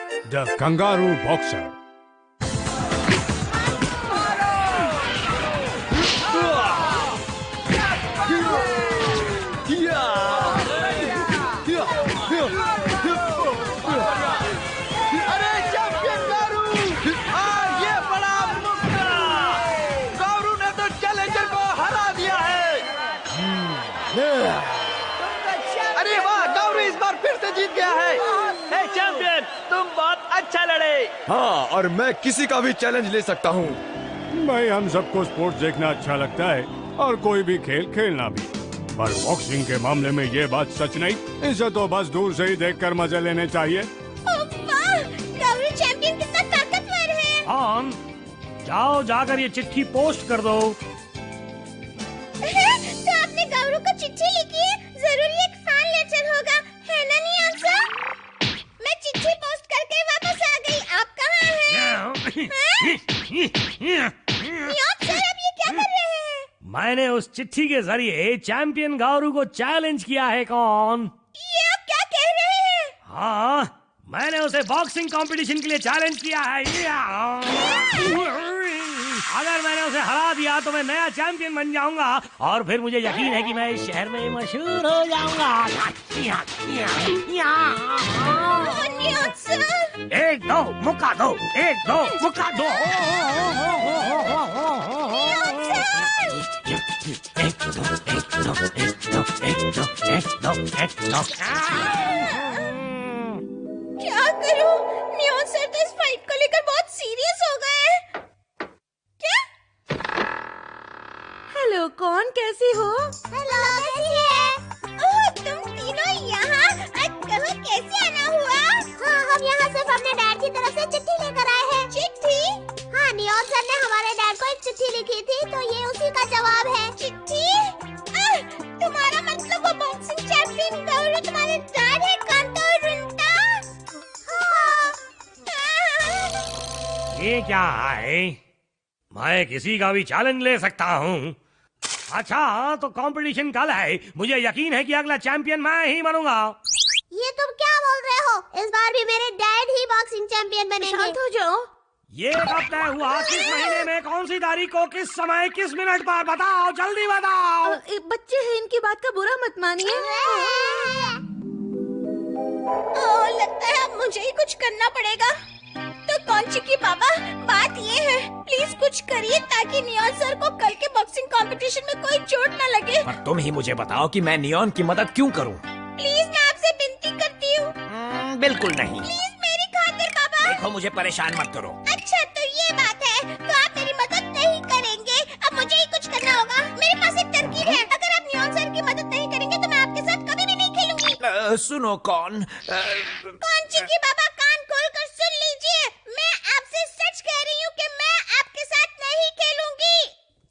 The kangaroo boxer. अरे champion गारू! ये बड़ा मौका! गारू ने तो चैलेंजर को हरा दिया है। अरे वाह, गारू इस बार फिर से जीत गया है। हे चैंपियन, तुम बहुत अच्छा लड़े। हाँ, और मैं किसी का भी चैलेंज ले सकता हूँ। भाई, हम सबको स्पोर्ट्स देखना अच्छा लगता है और कोई भी खेल खेलना भी, पर बॉक्सिंग के मामले में ये बात सच नहीं। इसे तो बस दूर से ही देखकर मजे लेने चाहिए। गारू चैंपियन कितना ताकतवर है। ऑन जाओ, जाकर ये चिट्ठी पोस्ट कर दो। तो आपने गारू को चिट्ठी लिखी है, जरूर ये एक फैन लेटर होगा, है ना नियान सर? मैं चिट्ठी पोस्ट करके वापस आ गई। आप कहाँ हैं? नियान सर, अब ये क्या कर रहे हैं? मैंने उस चिट्ठी के जरिए चैंपियन गारू को चैलेंज किया है। कौन? ये आप क्या कह रहे हैं? हाँ, मैंने उसे बॉक्सिंग कंपटीशन के लिए चैलेंज किया है। अगर मैंने उसे हरा दिया तो मैं नया चैंपियन बन जाऊंगा और फिर मुझे यकीन है कि मैं इस शहर में मशहूर हो जाऊंगा। नियान सर, एक दो मुक्का दो, एक दो मुक्का दो। नियान सर, एक दो, एक दो, एक दो, एक दो, एक दो, एक दो। क्या करूं? नियान सर तो इस फाइट को लेकर बहुत सीरियस हो गए हैं। क्या? हेलो, कौन कैसी हो? हेलो, कैसी है? ओह, तुम तीनों यहाँ? कहो कैसे आना हुआ? हाँ, हम यहाँ सिर्फ अपने डैड की तरफ से चिट्ठी लेकर आए हैं। चिट्ठी? हाँ, नियान सर ने हमारे डैड को एक चिट्ठी लिखी थी, तो ये उसी का जवाब है। चिट्ठी? तुम्हारा मतलब वो बॉक्सिंग चैंपियन गारू तुम्हारे डैड है, कांता और रिंटा? ये क्या है? मैं किसी का भी चैलेंज ले सकता हूँ। अच्छा, तो कंपटीशन कल है। मुझे यकीन है कि अगला चैंपियन मैं ही बनूंगा। ये तुम क्या बोल रहे हो? इस बार भी मेरे डैड ही बॉक्सिंग चैंपियन बनेंगे। शांत हो जाओ। ये कब तय हुआ? किस महीने में, कौन सी तारीख को, किस समय, किस मिनट पर? बताओ, जल्दी बताओ। बच्चे हैं, इनकी बात का बुरा मत मानिए। लगता है अब मुझे ही कुछ करना पड़ेगा। तो कौंची की पापा, बात ये है, प्लीज कुछ करिए ताकि नियान सर को कल के बॉक्सिंग कंपटीशन में कोई चोट न लगे। पर तुम ही मुझे बताओ कि मैं नियॉन की मदद क्यों करूं? प्लीज, मैं आपसे विनती करती हूँ। बिल्कुल नहीं। प्लीज मेरी खातिर पापा। देखो, मुझे परेशान मत करो। अच्छा, तो ये बात है, तो आप मेरी मदद नहीं करेंगे। अब मुझे ही कुछ करना होगा। मेरे पास एक तरकीब है। अगर आप नियान सर की मदद नहीं करेंगे तो मैं आपके साथ कभी भी नहीं खेलूंगी। सुनो कौन? कौंची की पापा, कान खोलकर सुन लीजिए। मैं आपसे सच कह रही हूँ कि मैं आपके साथ नहीं खेलूंगी।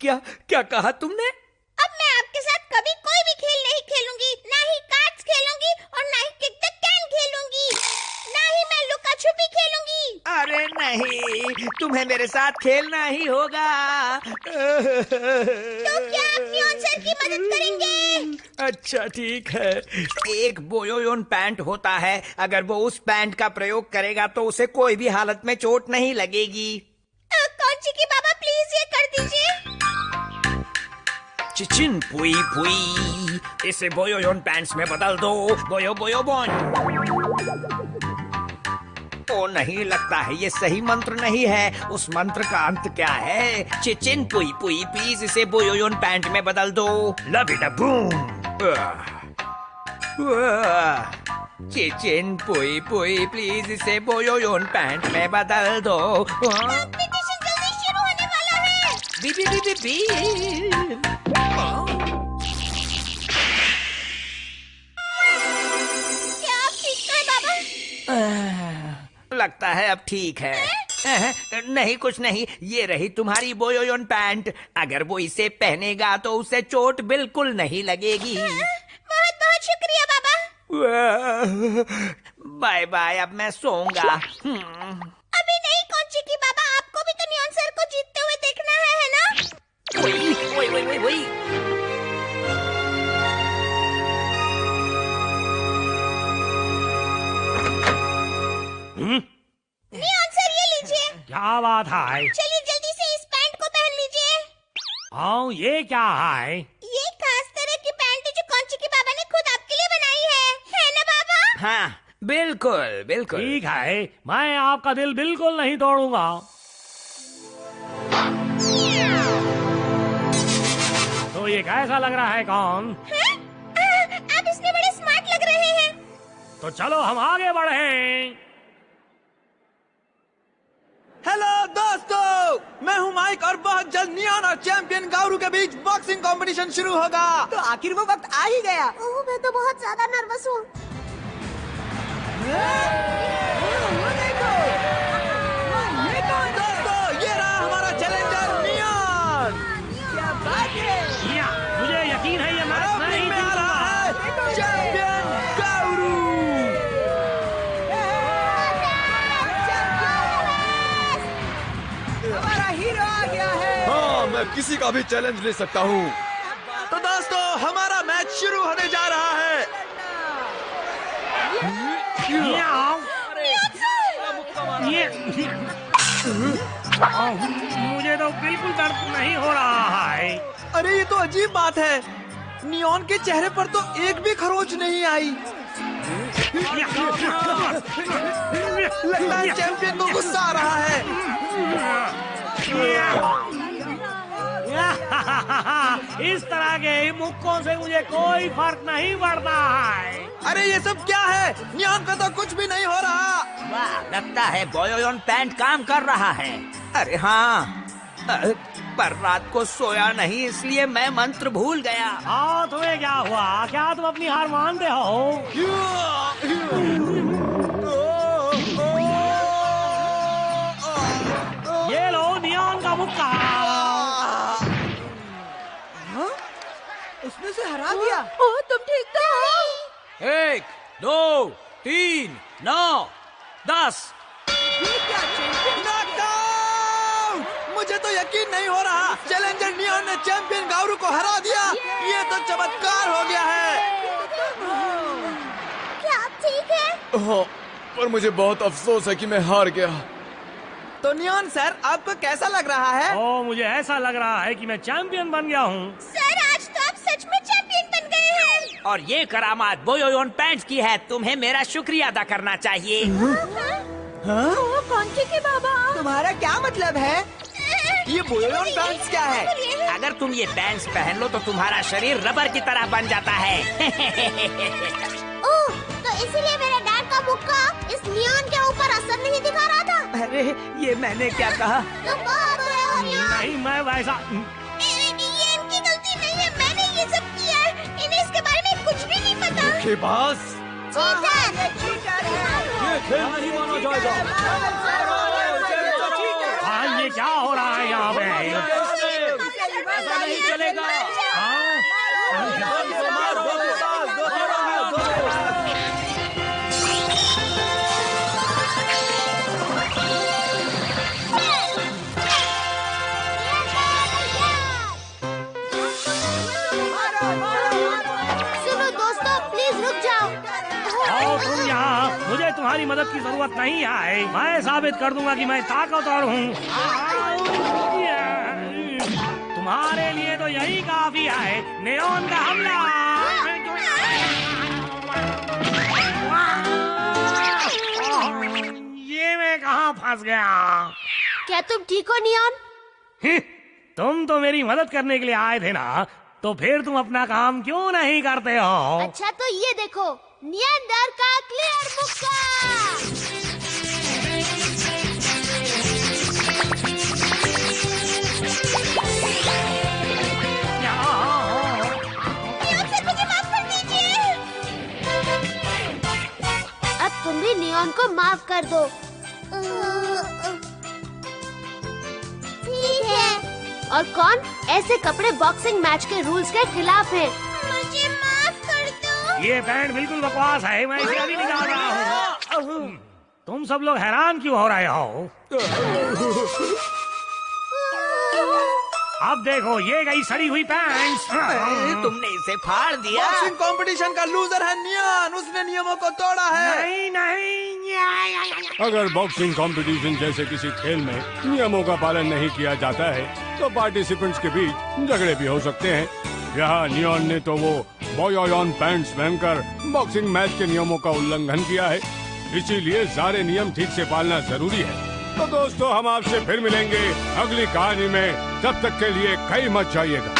क्या क्या कहा तुमने? अब मैं आपके साथ कभी कोई भी खेल नहीं खेलूंगी, ना ही कार्ड्स खेलूंगी और ना ही किक द कैन खेलूंगी, ना ही मैं लुका छुपी खेलूंगी। अरे नहीं, तुम्हें मेरे साथ खेलना ही होगा। तो क्या आप नियान सर की मदद करेंगे? अच्छा ठीक है। एक बोयोयोन पैंट होता है, अगर वो उस पैंट का प्रयोग करेगा तो उसे कोई भी हालत में चोट नहीं लगेगी। कौंची की बाबा, प्लीज ये कर दीजिए। चिचिन पुई पुई, इसे बोयोयोन पैंट्स में बदल दो। बोयो बोयो बोन। ओ नहीं, लगता है ये सही मंत्र नहीं है। उस मंत्र का अंत क्या है? चिचिन पुई पुई, प्लीज इसे बोयोयोन पैंट में बदल दो। लबिडा बूम। चिचिन पुई पुई, प्लीज इसे बोयोयोन पैंट में बदल दो। कंपटीशन जल्दी शुरू होने वाला है। B B B B B. क्या आप ठीक है बाबा? लगता है अब ठीक है। नहीं, कुछ नहीं। ये रही तुम्हारी बोयोयोन पैंट। अगर वो इसे पहनेगा तो उसे चोट बिल्कुल नहीं लगेगी। बहुत बहुत शुक्रिया बाबा। बाय बाय, अब मैं सोऊंगा। अभी नहीं कौंची की बाबा, आपको भी तो नियान सर को जीतते हुए देखना है ना? वही वही वही वही। नियॉन सर ये लीजिए। क्या बात है? चलिए जल्दी से इस पैंट को पहन लीजिए। हाँ, ये क्या है? ये खास तरह की पैंट है जो कौंची के बाबा ने खुद आपके लिए बनाई है ना बाबा? हाँ, बिल्कुल बिल्कुल। ठीक है, मैं आपका दिल बिल्कुल नहीं तोड़ूंगा। तो ये कैसा लग रहा है कौन? आप इसमें बड़े स्मार्ट लग रहे हैं। तो चलो हम आगे बढ़े। हेलो दोस्तों, मैं हूं माइक और बहुत जल्द नियॉन और चैंपियन गाउरू के बीच बॉक्सिंग कंपटीशन शुरू होगा। तो आखिर वो वक्त आ ही गया। ओह, मैं तो बहुत ज्यादा नर्वस हूँ। दोस्तों, ये रहा हमारा चैलेंजर नियॉन। क्या बात है। या, मुझे यकीन है ये मैच मैं ही में आ रहा जीतूंगा। है चैंपियन गाउरू। हमारा हीरो आ गया है। हाँ, मैं किसी का भी चैलेंज ले सकता हूँ। तो दोस्तों, हमारा मैच शुरू होने जा रहा है। मुझे तो बिल्कुल दर्द नहीं हो रहा है। अरे ये तो अजीब बात है, नियॉन के चेहरे पर तो एक भी खरोच नहीं आई। लगता है चैंपियन को गुस्सा आ रहा है। इस तरह के मुक्कों से मुझे कोई फर्क नहीं पड़ता है। अरे ये सब क्या है? नियॉन का तो कुछ भी नहीं हो रहा। वाह, लगता है बॉयोन पैंट काम कर रहा है। अरे हाँ, पर रात को सोया नहीं इसलिए मैं मंत्र भूल गया। हाँ, तुम्हें क्या हुआ? क्या तुम अपनी हार मानते हो? ये लो नियॉन का मुक्का। उसने से हरा दिया। ओह, तुम ठीक तो हो? 1, 2, 3, 9, 10। ये क्या चैंपियन? नॉकआउट! मुझे तो यकीन नहीं हो रहा, चैलेंजर नियॉन ने चैंपियन गाउरू को हरा दिया। ये तो चमत्कार हो गया है। क्या आप ठीक हैं? पर मुझे बहुत अफसोस है कि मैं हार गया। तो नियॉन सर, आपको कैसा लग रहा है? ओ, मुझे ऐसा लग रहा है कि मैं चैंपियन बन गया हूँ। सर, आज तो आप सच में चैंपियन बन गए हैं। और ये करामात बोयोन पैंट की है। तुम्हें मेरा शुक्रिया अदा करना चाहिए। ओह, कौंची के बाबा? तुम्हारा क्या मतलब है? ये बोयोन पैंट्स क्या है? अगर तुम ये पैंट्स पहन लो तो तुम्हारा शरीर रबर की तरह बन जाता है। ओह, तो इसीलिए मेरे डैड का मुक्का इस नियॉन के ऊपर असर नहीं दिखा रहा था। अरे, ये मैंने क्या कहा? तुम बहुत बुरे हो नियॉन। नहीं, मैं वैसा। ये इनकी गलती नहीं है, मैंने ये सब किया है। इन्हें इसके बारे में कुछ भी नहीं पता। के पास चीटर। ये चीटर है। ये खेल नहीं माना जाएगा। हाँ, ये क्या हो रहा है यहाँ पे? ऐसा नहीं चलेगा। हाँ? सुनो दोस्तों, प्लीज रुक जाओ। आओ तुम यहाँ, मुझे तुम्हारी मदद की जरूरत नहीं है। मैं साबित कर दूंगा कि मैं ताकतवर हूँ। तुम्हारे लिए तो यही काफी है। नियॉन का हमला। ये मैं कहाँ फंस गया? क्या तुम ठीक हो नियॉन? तुम तो मेरी मदद करने के लिए आए थे ना, तो फिर तुम अपना काम क्यों नहीं करते हो? अच्छा, तो ये देखो, नियंदर का क्लियर मुक्का। नियॉन सर, मुझे माफ कर दीजिए। अब तुम भी नियॉन को माफ कर दो। ठीक है। और कौन ऐसे कपड़े बॉक्सिंग मैच के रूल्स के खिलाफ है? मुझे माफ कर दो। ये पैंट बिल्कुल बकवास है। मैं इसे अभी निकाल रहा हूँ। तुम सब लोग हैरान क्यों हो रहे हो? अब देखो, ये गई सड़ी हुई पैंट्स। तुमने इसे फाड़ दिया। बॉक्सिंग कंपटीशन का लूजर है नियॉन। उसने नियमों को तोड़ा है। नहीं नहीं, अगर बॉक्सिंग कंपटीशन जैसे किसी खेल में नियमों का पालन नहीं किया जाता है तो पार्टिसिपेंट्स के बीच झगड़े भी हो सकते हैं। यहाँ नियॉन ने तो वो बोयोयोन पैंट्स पहनकर बॉक्सिंग मैच के नियमों का उल्लंघन किया है, इसीलिए सारे नियम ठीक से पालना जरूरी है। तो दोस्तों, हम आपसे फिर मिलेंगे अगली कहानी में। तब तक के लिए कहीं मत जाइएगा।